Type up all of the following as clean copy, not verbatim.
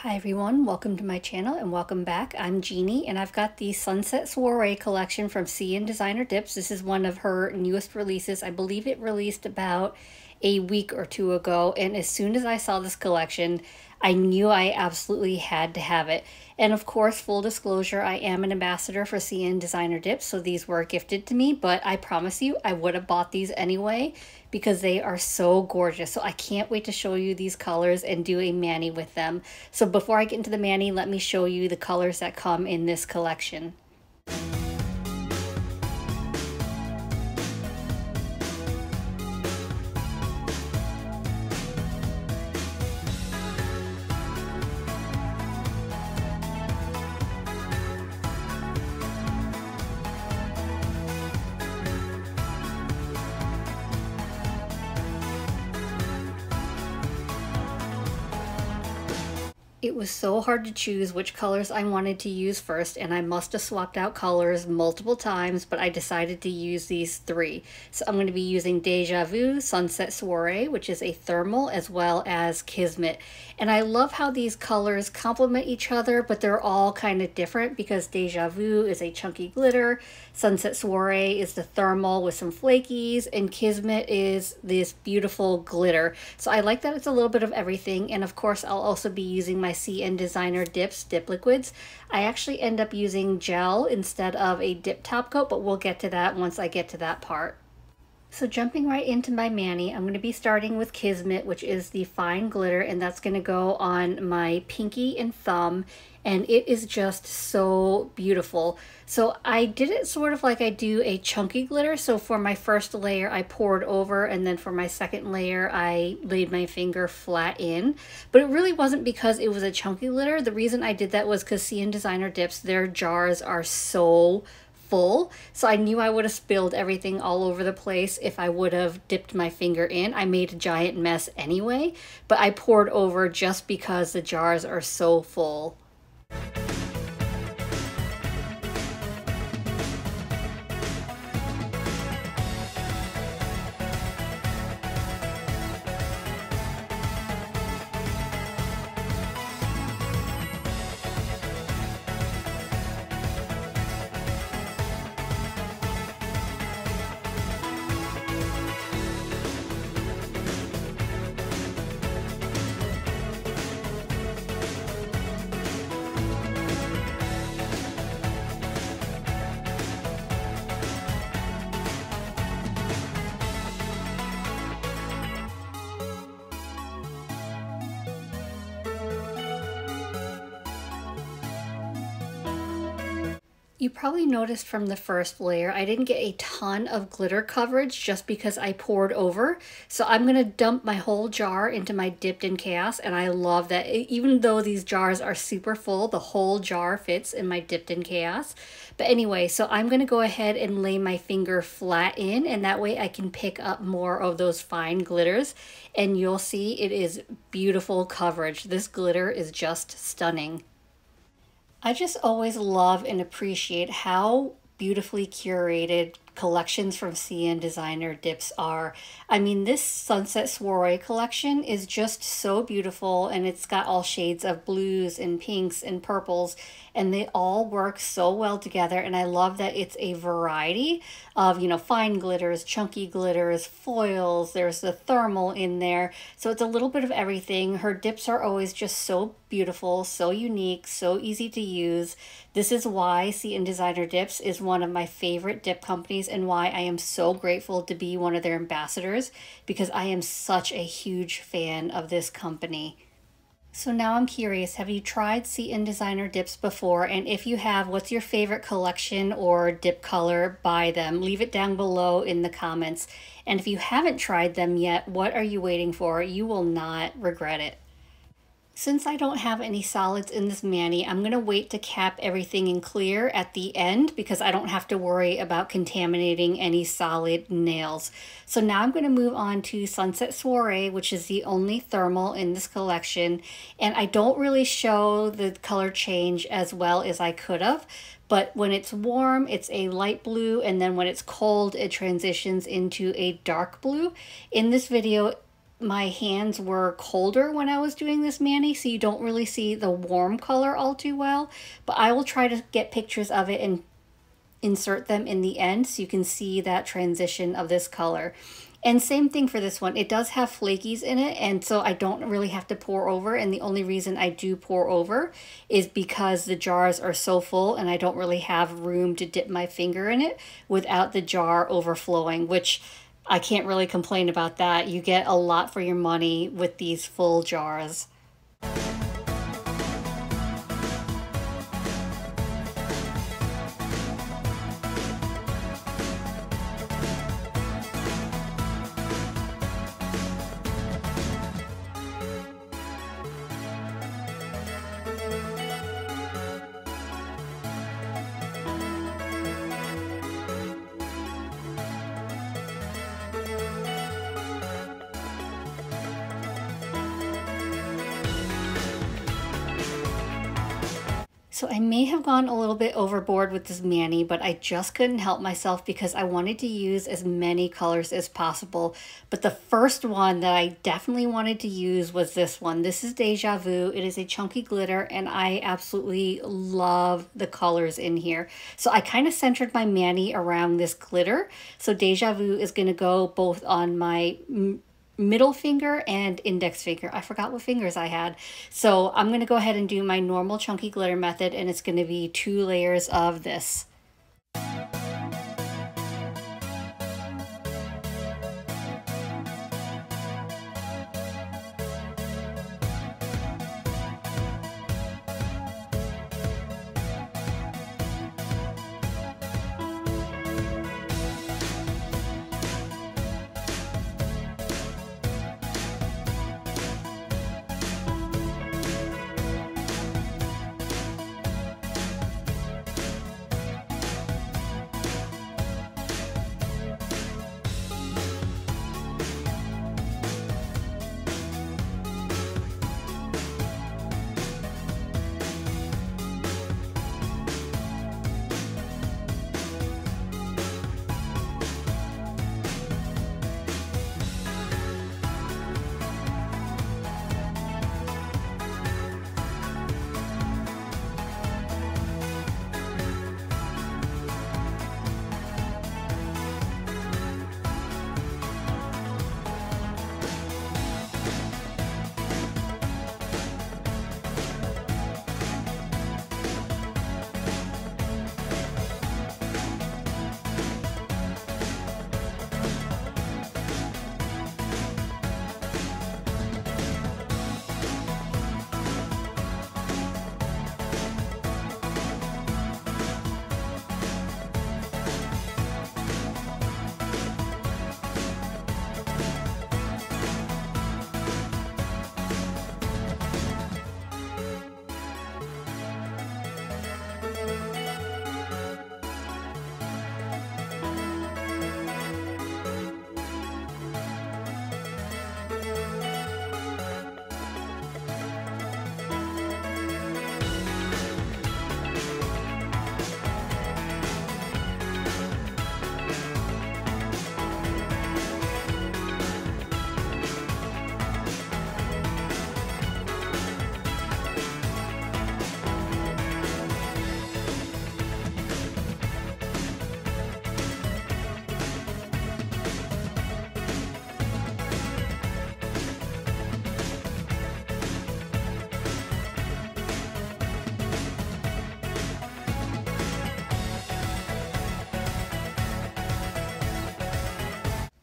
Hi everyone, welcome to my channel and welcome back. I'm Jeannie and I've got the Sunset Soirée collection from CN Designer Dips. This is one of her newest releases. I believe it released about a week or two ago, and as soon as I saw this collection, I knew I absolutely had to have it. And of course, full disclosure, I am an ambassador for CN Designer Dips, so these were gifted to me, but I promise you I would have bought these anyway because they are so gorgeous. So I can't wait to show you these colors and do a mani with them. So before I get into the mani, let me show you the colors that come in this collection. It was so hard to choose which colors I wanted to use first, and I must have swapped out colors multiple times, but I decided to use these three. So I'm going to be using Déjà Vu, Sunset Soirée, which is a thermal, as well as Kismet. And I love how these colors complement each other, but they're all kind of different because Déjà Vu is a chunky glitter, Sunset Soirée is the thermal with some flakies, and Kismet is this beautiful glitter. So I like that it's a little bit of everything, and of course I'll also be using my CN Designer Dips dip liquids. I actually end up using gel instead of a dip top coat, but we'll get to that once I get to that part. So jumping right into my mani, I'm going to be starting with Kismet, which is the fine glitter, and that's going to go on my pinky and thumb, and it is just so beautiful. So I did it sort of like I do a chunky glitter. So for my first layer, I poured over, and then for my second layer, I laid my finger flat in. But it really wasn't because it was a chunky glitter. The reason I did that was because CN Designer Dips, their jars are so full, so I knew I would have spilled everything all over the place if I would have dipped my finger in. I made a giant mess anyway, but I poured over just because the jars are so full. You probably noticed from the first layer, I didn't get a ton of glitter coverage just because I poured over. So I'm going to dump my whole jar into my Dipped in Chaos, and I love that. Even though these jars are super full, the whole jar fits in my Dipped in Chaos. But anyway, so I'm going to go ahead and lay my finger flat in, and that way I can pick up more of those fine glitters. And you'll see it is beautiful coverage. This glitter is just stunning. I just always love and appreciate how beautifully curated collections from CN Designer Dips are. I mean, this Sunset Soirée collection is just so beautiful, and it's got all shades of blues and pinks and purples, and they all work so well together. And I love that it's a variety of, you know, fine glitters, chunky glitters, foils, there's the thermal in there. So it's a little bit of everything. Her dips are always just so beautiful, so unique, so easy to use. This is why CN Designer Dips is one of my favorite dip companies, and why I am so grateful to be one of their ambassadors, because I am such a huge fan of this company. So now I'm curious, have you tried CN Designer Dips before? And if you have, what's your favorite collection or dip color by them? Leave it down below in the comments. And if you haven't tried them yet, what are you waiting for? You will not regret it. Since I don't have any solids in this mani, I'm going to wait to cap everything in clear at the end because I don't have to worry about contaminating any solid nails. So now I'm going to move on to Sunset Soirée, which is the only thermal in this collection. And I don't really show the color change as well as I could have. But when it's warm, it's a light blue, and then when it's cold, it transitions into a dark blue. In this video, my hands were colder when I was doing this mani, so you don't really see the warm color all too well, but I will try to get pictures of it and insert them in the end so you can see that transition of this color. And same thing for this one. It does have flakies in it, and so I don't really have to pour over, and the only reason I do pour over is because the jars are so full and I don't really have room to dip my finger in it without the jar overflowing, which I can't really complain about that. You get a lot for your money with these full jars. So I may have gone a little bit overboard with this mani, but I just couldn't help myself because I wanted to use as many colors as possible. But the first one that I definitely wanted to use was this one. This is Déjà Vu. It is a chunky glitter, and I absolutely love the colors in here. So I kind of centered my mani around this glitter. So Déjà Vu is going to go both on my middle finger and index finger. I forgot what fingers I had. So I'm going to go ahead and do my normal chunky glitter method, and it's going to be 2 layers of this.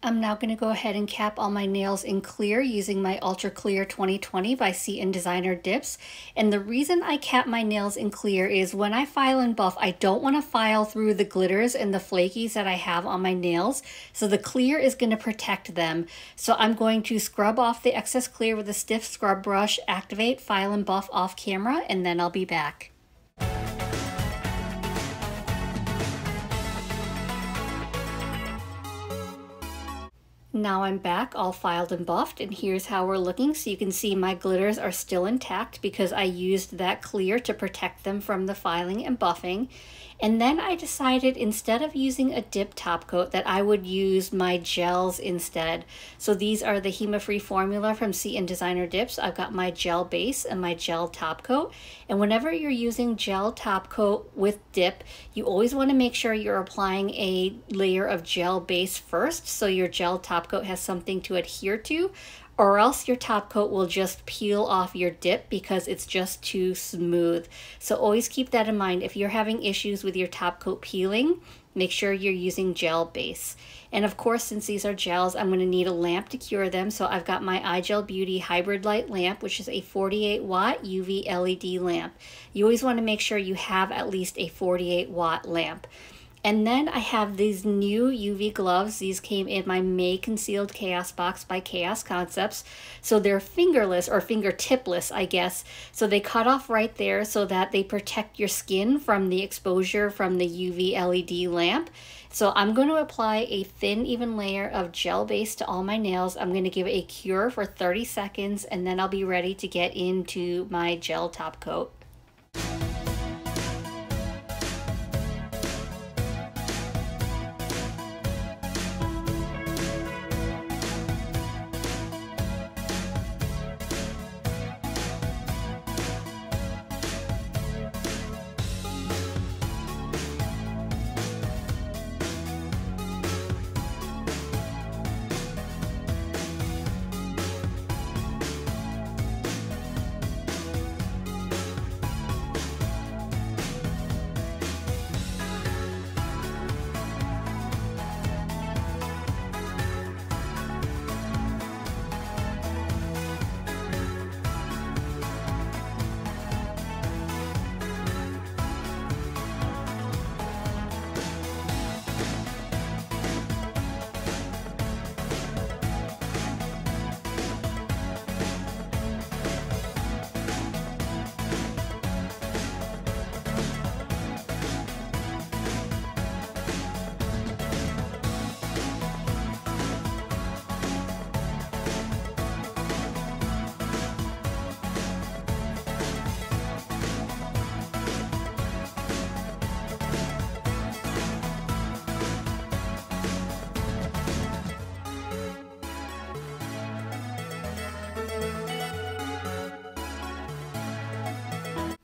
I'm now going to go ahead and cap all my nails in clear using my Ultra Clear 2020 by C & Designer Dips. And the reason I cap my nails in clear is when I file and buff, I don't want to file through the glitters and the flakies that I have on my nails. So the clear is going to protect them. So I'm going to scrub off the excess clear with a stiff scrub brush, activate, file and buff off camera, and then I'll be back. Now I'm back, all filed and buffed, and here's how we're looking. So you can see my glitters are still intact because I used that clear to protect them from the filing and buffing. And then I decided instead of using a dip top coat that I would use my gels instead. So these are the HEMA-free formula from C and Designer Dips. I've got my gel base and my gel top coat. And whenever you're using gel top coat with dip, you always want to make sure you're applying a layer of gel base first so your gel top coat has something to adhere to, or else your top coat will just peel off your dip because it's just too smooth. So always keep that in mind. If you're having issues with your top coat peeling, make sure you're using gel base. And of course, since these are gels, I'm going to need a lamp to cure them. So I've got my iGel Beauty Hybrid Light lamp, which is a 48 watt UV LED lamp. You always want to make sure you have at least a 48 watt lamp. And then I have these new UV gloves. These came in my May Concealed Chaos box by Chaos Concepts. So they're fingerless, or fingertipless, I guess. So they cut off right there so that they protect your skin from the exposure from the UV LED lamp. So I'm going to apply a thin, even layer of gel base to all my nails. I'm going to give it a cure for 30 seconds, and then I'll be ready to get into my gel top coat.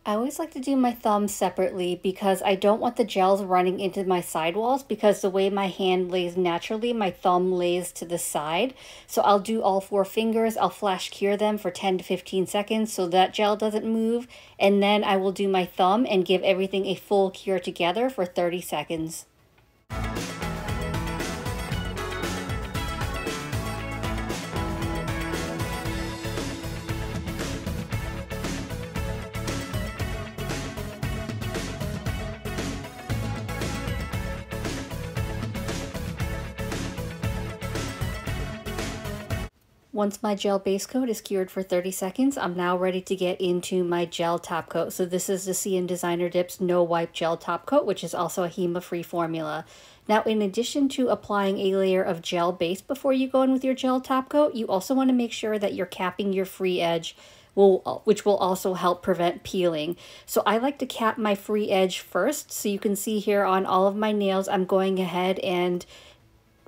I always like to do my thumbs separately because I don't want the gels running into my sidewalls, because the way my hand lays naturally, my thumb lays to the side. So I'll do all 4 fingers, I'll flash cure them for 10 to 15 seconds so that gel doesn't move, and then I will do my thumb and give everything a full cure together for 30 seconds. Once my gel base coat is cured for 30 seconds, I'm now ready to get into my gel top coat. So this is the C and Designer Dips No Wipe Gel Top Coat, which is also a HEMA-free formula. Now, in addition to applying a layer of gel base before you go in with your gel top coat, you also want to make sure that you're capping your free edge, which will also help prevent peeling. So I like to cap my free edge first. So you can see here on all of my nails, I'm going ahead and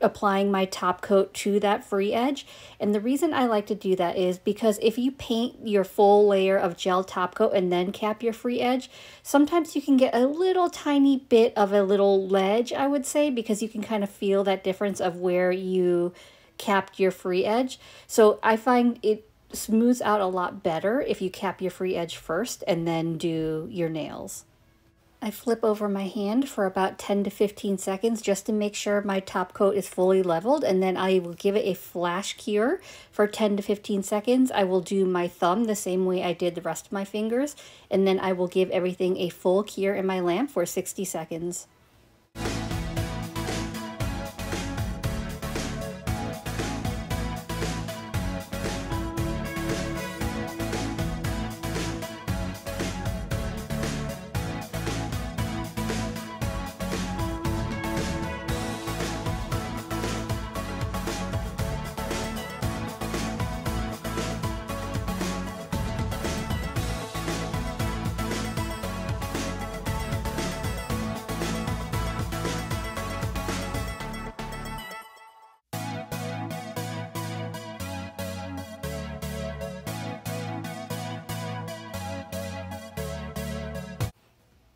applying my top coat to that free edge. And the reason I like to do that is because if you paint your full layer of gel top coat and then cap your free edge, sometimes you can get a little tiny bit of a little ledge, I would say, because you can kind of feel that difference of where you capped your free edge. So I find it smooths out a lot better if you cap your free edge first and then do your nails. I flip over my hand for about 10 to 15 seconds just to make sure my top coat is fully leveled, and then I will give it a flash cure for 10 to 15 seconds. I will do my thumb the same way I did the rest of my fingers, and then I will give everything a full cure in my lamp for 60 seconds.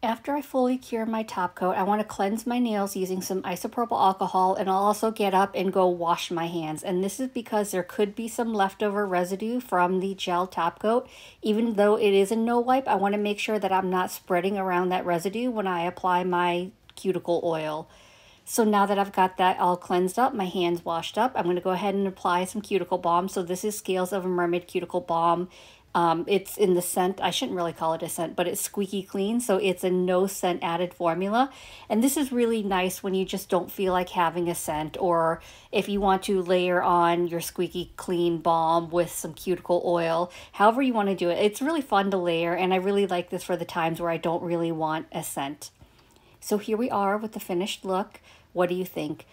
After I fully cure my top coat, I want to cleanse my nails using some isopropyl alcohol, and I'll also get up and go wash my hands. And this is because there could be some leftover residue from the gel top coat. Even though it is a no wipe, I want to make sure that I'm not spreading around that residue when I apply my cuticle oil. So now that I've got that all cleansed up, my hands washed up, I'm going to go ahead and apply some cuticle balm. So this is Scales of a Mermaid Cuticle Balm. It's in the scent, I shouldn't really call it a scent, but it's Squeaky Clean, so it's a no scent added formula. And this is really nice when you just don't feel like having a scent, or if you want to layer on your Squeaky Clean balm with some cuticle oil, however you want to do it. It's really fun to layer, and I really like this for the times where I don't really want a scent. So here we are with the finished look. What do you think?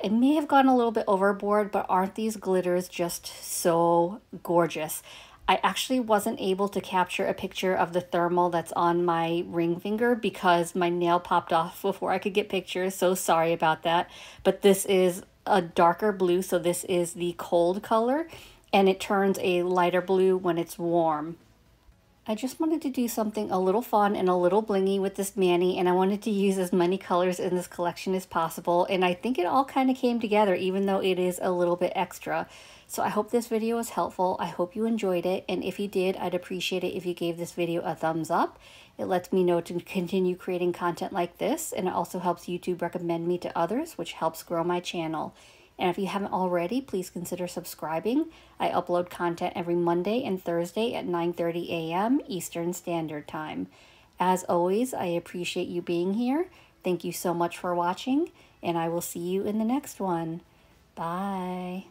It may have gone a little bit overboard, but aren't these glitters just so gorgeous? I actually wasn't able to capture a picture of the thermal that's on my ring finger because my nail popped off before I could get pictures, so sorry about that. But this is a darker blue, so this is the cold color, and it turns a lighter blue when it's warm. I just wanted to do something a little fun and a little blingy with this mani, and I wanted to use as many colors in this collection as possible, and I think it all kind of came together even though it is a little bit extra. So I hope this video was helpful. I hope you enjoyed it, and if you did, I'd appreciate it if you gave this video a thumbs up. It lets me know to continue creating content like this, and it also helps YouTube recommend me to others, which helps grow my channel. And if you haven't already, please consider subscribing. I upload content every Monday and Thursday at 9:30 a.m. Eastern Standard Time. As always, I appreciate you being here. Thank you so much for watching, and I will see you in the next one. Bye.